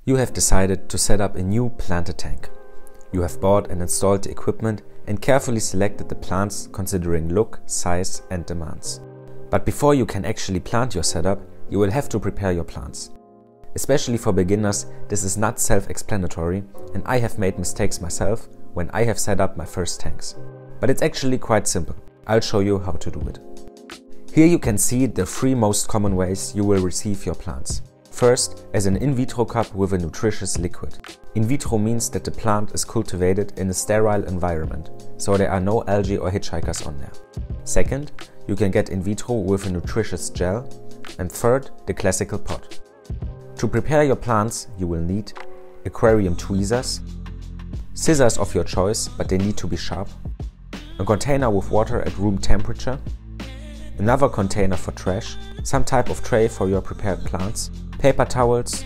You have decided to set up a new planted tank. You have bought and installed the equipment and carefully selected the plants considering look, size and demands. But before you can actually plant your setup, you will have to prepare your plants. Especially for beginners, this is not self-explanatory, and I have made mistakes myself when I have set up my first tanks. But it's actually quite simple. I'll show you how to do it. Here you can see the 3 most common ways you will receive your plants. First, as an in vitro cup with a nutritious liquid. In vitro means that the plant is cultivated in a sterile environment, so there are no algae or hitchhikers on there. Second, you can get in vitro with a nutritious gel. And third, the classical pot. To prepare your plants, you will need aquarium tweezers, scissors of your choice, but they need to be sharp, a container with water at room temperature, another container for trash, some type of tray for your prepared plants, paper towels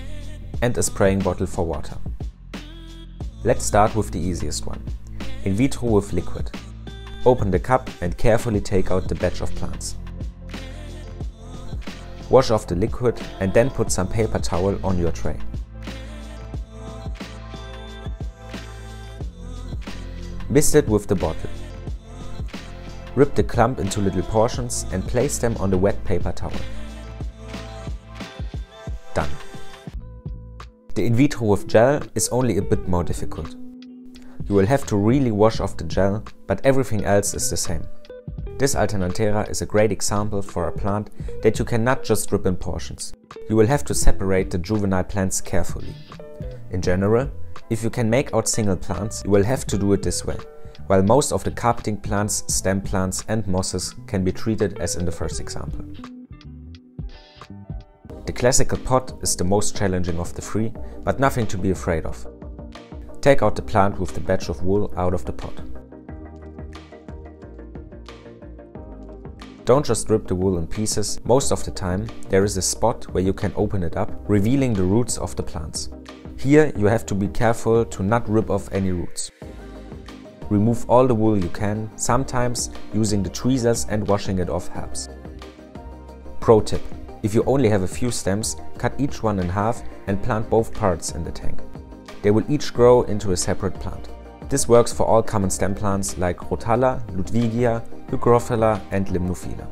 and a spraying bottle for water. Let's start with the easiest one. In vitro with liquid. Open the cup and carefully take out the batch of plants. Wash off the liquid and then put some paper towel on your tray. Mix it with the bottle. Rip the clump into little portions and place them on the wet paper towel. Done. The in vitro with gel is only a bit more difficult. You will have to really wash off the gel, but everything else is the same. This Alternatera is a great example for a plant that you cannot just rip in portions. You will have to separate the juvenile plants carefully. In general, if you can make out single plants, you will have to do it this way, while most of the carpeting plants, stem plants and mosses can be treated as in the first example. The classical pot is the most challenging of the 3, but nothing to be afraid of. Take out the plant with the batch of wool out of the pot. Don't just rip the wool in pieces. Most of the time there is a spot where you can open it up, revealing the roots of the plants. Here you have to be careful to not rip off any roots. Remove all the wool you can, sometimes using the tweezers and washing it off helps. Pro tip: if you only have a few stems, cut each one in half and plant both parts in the tank. They will each grow into a separate plant. This works for all common stem plants like Rotala, Ludwigia, Hygrophila and Limnophila.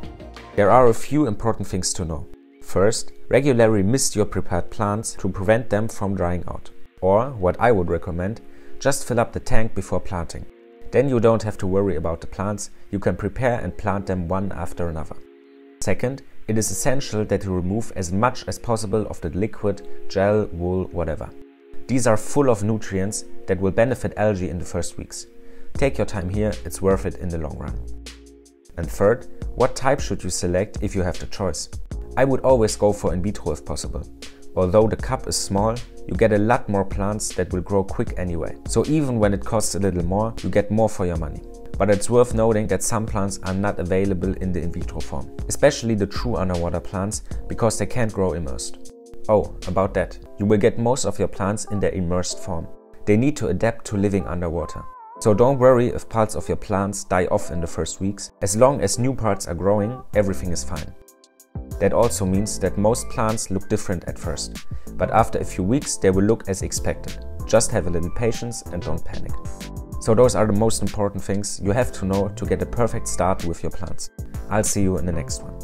There are a few important things to know. First, regularly mist your prepared plants to prevent them from drying out. Or, what I would recommend, just fill up the tank before planting. Then you don't have to worry about the plants, you can prepare and plant them one after another. Second, it is essential that you remove as much as possible of the liquid, gel, wool, whatever. These are full of nutrients that will benefit algae in the first weeks. Take your time here, it's worth it in the long run. And third, what type should you select if you have the choice? I would always go for in vitro if possible. Although the cup is small, you get a lot more plants that will grow quick anyway. So even when it costs a little more, you get more for your money. But it's worth noting that some plants are not available in the in vitro form, especially the true underwater plants, because they can't grow immersed. Oh, about that, you will get most of your plants in their immersed form. They need to adapt to living underwater. So don't worry if parts of your plants die off in the first weeks. As long as new parts are growing, everything is fine. That also means that most plants look different at first, but after a few weeks they will look as expected. Just have a little patience and don't panic. So those are the most important things you have to know to get a perfect start with your plants. I'll see you in the next one.